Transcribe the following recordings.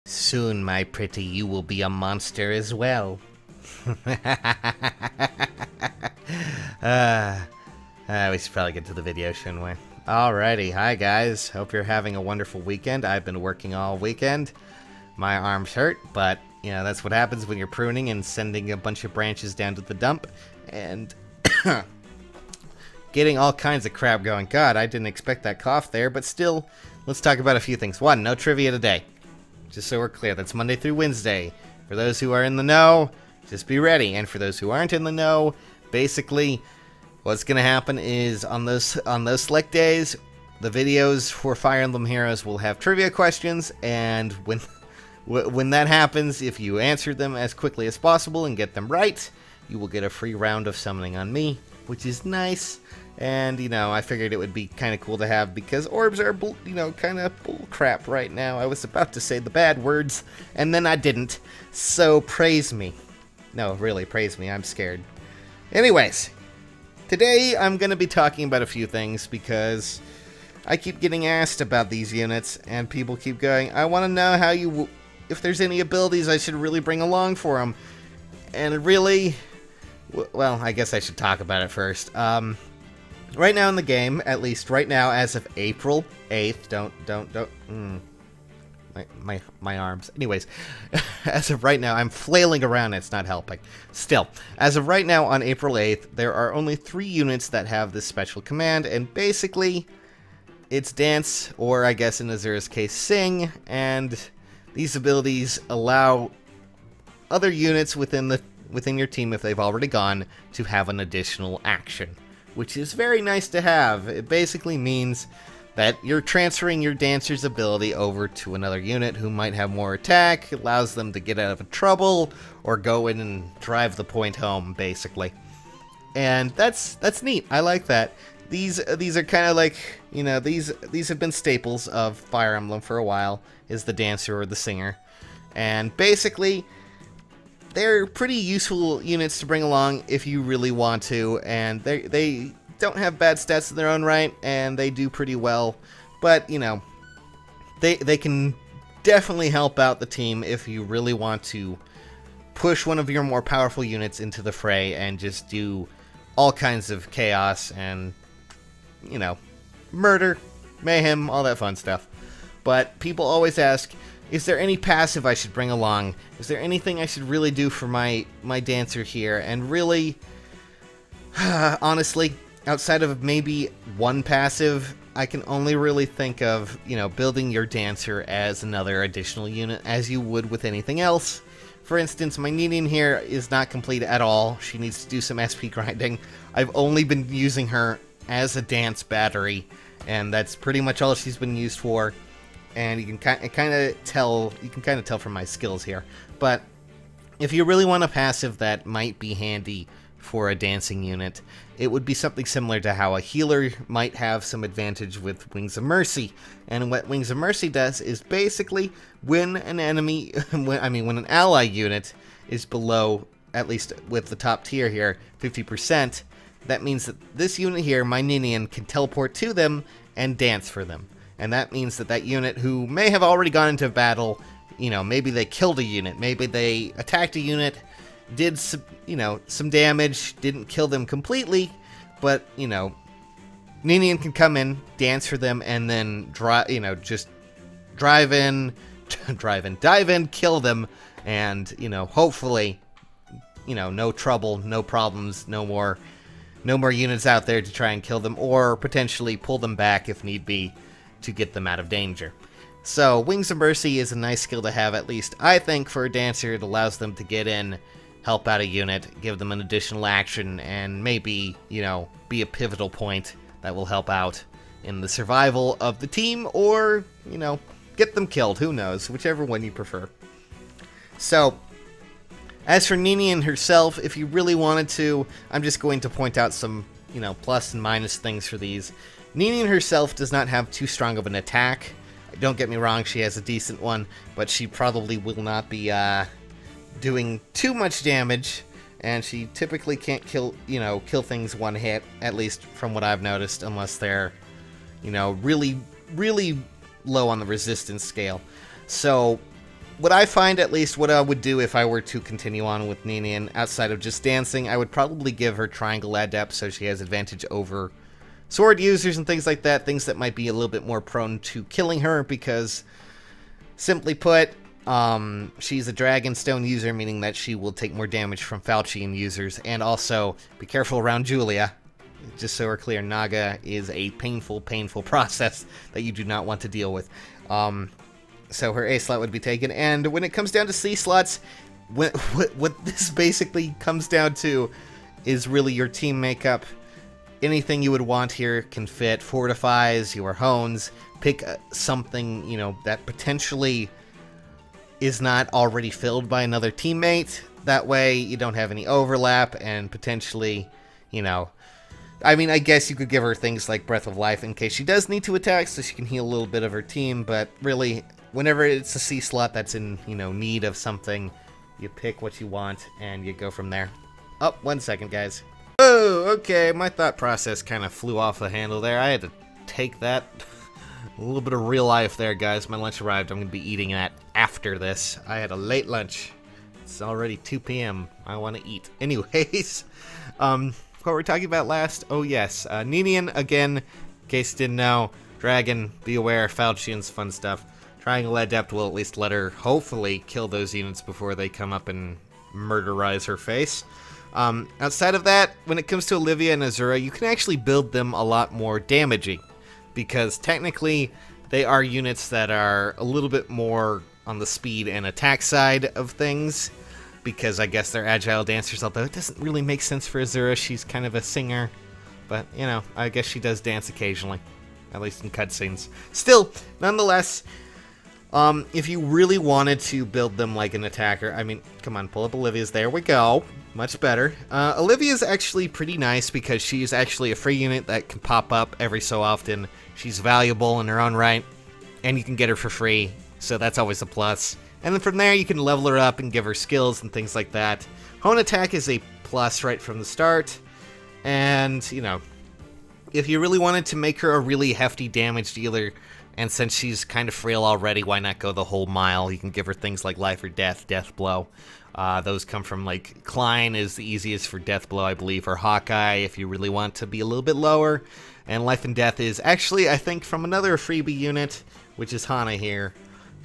Soon, my pretty, you will be a monster as well. We should probably get to the video, shouldn't we? Alrighty, hi guys. Hope you're having a wonderful weekend. I've been working all weekend. My arms hurt, but, you know, that's what happens when you're pruning and sending a bunch of branches down to the dump. And getting all kinds of crap going. God, I didn't expect that cough there, but still, let's talk about a few things. One, no trivia today. Just so we're clear, that's Monday through Wednesday. For those who are in the know, just be ready. And for those who aren't in the know, basically, what's going to happen is on those select days, the videos for Fire Emblem Heroes will have trivia questions, and when that happens, if you answer them as quickly as possible and get them right, you will get a free round of summoning on me, which is nice. And, you know, I figured it would be kind of cool to have because orbs are, you know, kind of bullcrap right now. I was about to say the bad words, and then I didn't. So, praise me. No, really, praise me. I'm scared. Anyways, today I'm going to be talking about a few things because I keep getting asked about these units, and people keep going, I want to know how you, if there's any abilities I should really bring along for them. And really, well, I guess I should talk about it first. Right now in the game, at least right now, as of April 8th, my arms. Anyways, as of right now, I'm flailing around, it's not helping. Still, as of right now on April 8th, there are only 3 units that have this special command, and basically, it's Dance, or I guess in Azura's case, Sing, and these abilities allow other units within your team, if they've already gone, to have an additional action, which is very nice to have. It basically means that you're transferring your Dancer's ability over to another unit who might have more attack, allows them to get out of trouble, or go in and drive the point home, basically. And that's neat. I like that. These are kind of like, you know, these have been staples of Fire Emblem for a while, is the Dancer or the Singer. And basically, they're pretty useful units to bring along if you really want to, and they don't have bad stats in their own right, and they do pretty well, but, you know, they can definitely help out the team if you really want to push one of your more powerful units into the fray and just do all kinds of chaos and, you know, murder, mayhem, all that fun stuff. But people always ask, is there any passive I should bring along? Is there anything I should really do for my Dancer here? And really, honestly, outside of maybe one passive, I can only really think of, you know, building your Dancer as another additional unit, as you would with anything else. For instance, my Ninian here is not complete at all. She needs to do some SP grinding. I've only been using her as a dance battery, and that's pretty much all she's been used for. And you can kind of tell from my skills here. But if you really want a passive that might be handy for a dancing unit, it would be something similar to how a healer might have some advantage with Wings of Mercy. And what Wings of Mercy does is basically when an enemy, when an ally unit is below, at least with the top tier here, 50%, that means that this unit here, my Ninian, can teleport to them and dance for them. And that means that that unit who may have already gone into battle, you know, maybe they killed a unit, maybe they attacked a unit, did some, you know, some damage, didn't kill them completely, but, you know, Ninian can come in, dance for them, and then just dive in, kill them, and, you know, hopefully, you know, no trouble, no problems, no more units out there to try and kill them, or potentially pull them back if need be, to get them out of danger. So, Wings of Mercy is a nice skill to have, at least I think, for a Dancer. It allows them to get in, help out a unit, give them an additional action, and maybe, you know, be a pivotal point that will help out in the survival of the team, or, you know, get them killed, who knows, whichever one you prefer. So, as for Ninian herself, if you really wanted to, I'm just going to point out some, you know, plus and minus things for these. Ninian herself does not have too strong of an attack. Don't get me wrong, she has a decent one, but she probably will not be doing too much damage, and she typically can't kill things one hit, at least from what I've noticed, unless they're, you know, really, really low on the resistance scale. So what I find, at least, what I would do if I were to continue on with Ninian outside of just dancing, I would probably give her Triangle Adept so she has advantage over sword users and things like that, things that might be a little bit more prone to killing her, because, simply put, she's a Dragonstone user, meaning that she will take more damage from Falchion users, and also, be careful around Julia. Just so we're clear, Naga is a painful, painful process that you do not want to deal with. So her A slot would be taken, and when it comes down to C slots, what this basically comes down to is really your team makeup. Anything you would want here can fit. Fortifies, your hones, pick something, you know, that potentially is not already filled by another teammate. That way you don't have any overlap, and potentially, you know, I mean, I guess you could give her things like Breath of Life in case she does need to attack, so she can heal a little bit of her team, but really, whenever it's a C slot that's in, you know, need of something, you pick what you want, and you go from there. Oh, 1 second, guys. Oh, okay, my thought process kind of flew off the handle there. I had to take that. A little bit of real life there, guys. My lunch arrived. I'm going to be eating that after this. I had a late lunch. It's already 2 p.m. I want to eat. Anyways, what were we talking about last? Oh, yes. Ninian, again, in case you didn't know. Dragon, be aware, Falchion's fun stuff. Triangle Adept will at least let her, hopefully, kill those units before they come up and murderize her face. Outside of that, when it comes to Olivia and Azura, you can actually build them a lot more damaging. Because technically, they are units that are a little bit more on the speed and attack side of things. Because I guess they're agile dancers, although it doesn't really make sense for Azura. She's kind of a singer. But, you know, I guess she does dance occasionally. At least in cutscenes. Still, nonetheless, if you really wanted to build them like an attacker, I mean, come on, pull up Olivia's. There we go. Much better. Olivia's actually pretty nice because she's actually a free unit that can pop up every so often. She's valuable in her own right, and you can get her for free, so that's always a plus. And then from there, you can level her up and give her skills and things like that. Hone attack is a plus right from the start, and, you know, if you really wanted to make her a really hefty damage dealer, and since she's kind of frail already, why not go the whole mile? You can give her things like Life or Death, Death Blow. Those come from, like, Klein is the easiest for Death Blow, I believe, or Hawkeye if you really want to be a little bit lower. And Life and Death is actually, I think, from another freebie unit, which is Hana here,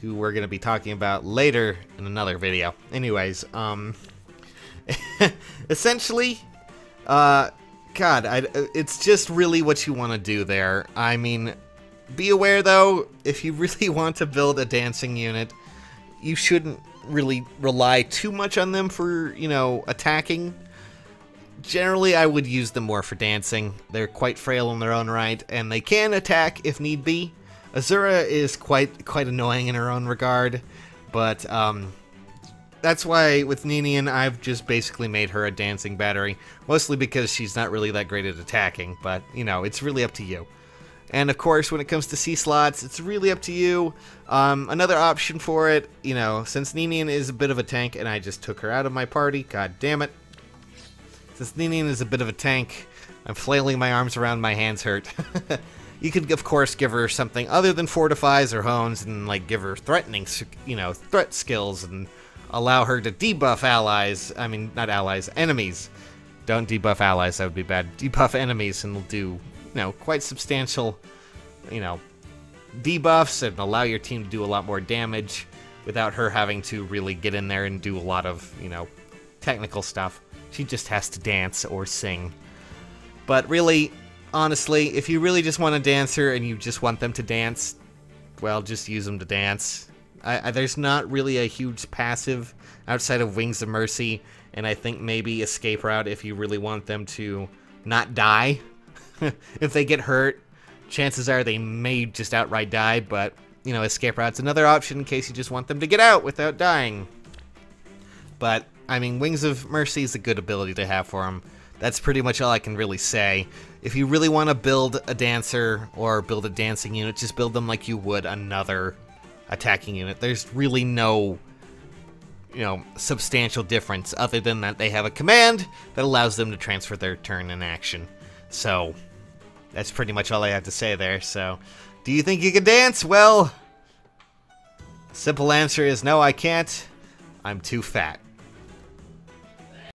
who we're going to be talking about later in another video. Anyways, essentially, it's just really what you want to do there. I mean, be aware, though, if you really want to build a dancing unit, you shouldn't really rely too much on them for, you know, attacking. Generally, I would use them more for dancing. They're quite frail in their own right, and they can attack if need be. Azura is quite annoying in her own regard, but that's why with Ninian, I've just basically made her a dancing battery, mostly because she's not really that great at attacking, but, you know, it's really up to you. And of course, when it comes to C slots, it's really up to you. Another option for it, you know, since Ninian is a bit of a tank, and I just took her out of my party, god damn it. Since Ninian is a bit of a tank, I'm flailing my arms around, my hands hurt. You could, of course, give her something other than fortifies or hones, and, like, give her threatening, you know, threat skills, and allow her to debuff allies. I mean, not allies, enemies. Don't debuff allies, that would be bad. Debuff enemies, and will do, you know, quite substantial, you know, debuffs, and allow your team to do a lot more damage without her having to really get in there and do a lot of, you know, technical stuff. She just has to dance or sing. But really, honestly, if you really just want a dancer and you just want them to dance, well, just use them to dance. There's not really a huge passive outside of Wings of Mercy, and I think maybe Escape Route if you really want them to not die. If they get hurt, chances are they may just outright die, but, you know, Escape Route's another option in case you just want them to get out without dying. But, I mean, Wings of Mercy is a good ability to have for them. That's pretty much all I can really say. If you really want to build a dancer or build a dancing unit, just build them like you would another attacking unit. There's really no, you know, substantial difference other than that they have a command that allows them to transfer their turn in action. So, that's pretty much all I have to say there. So, do you think you can dance? Well, Simple answer is no, I can't. I'm too fat.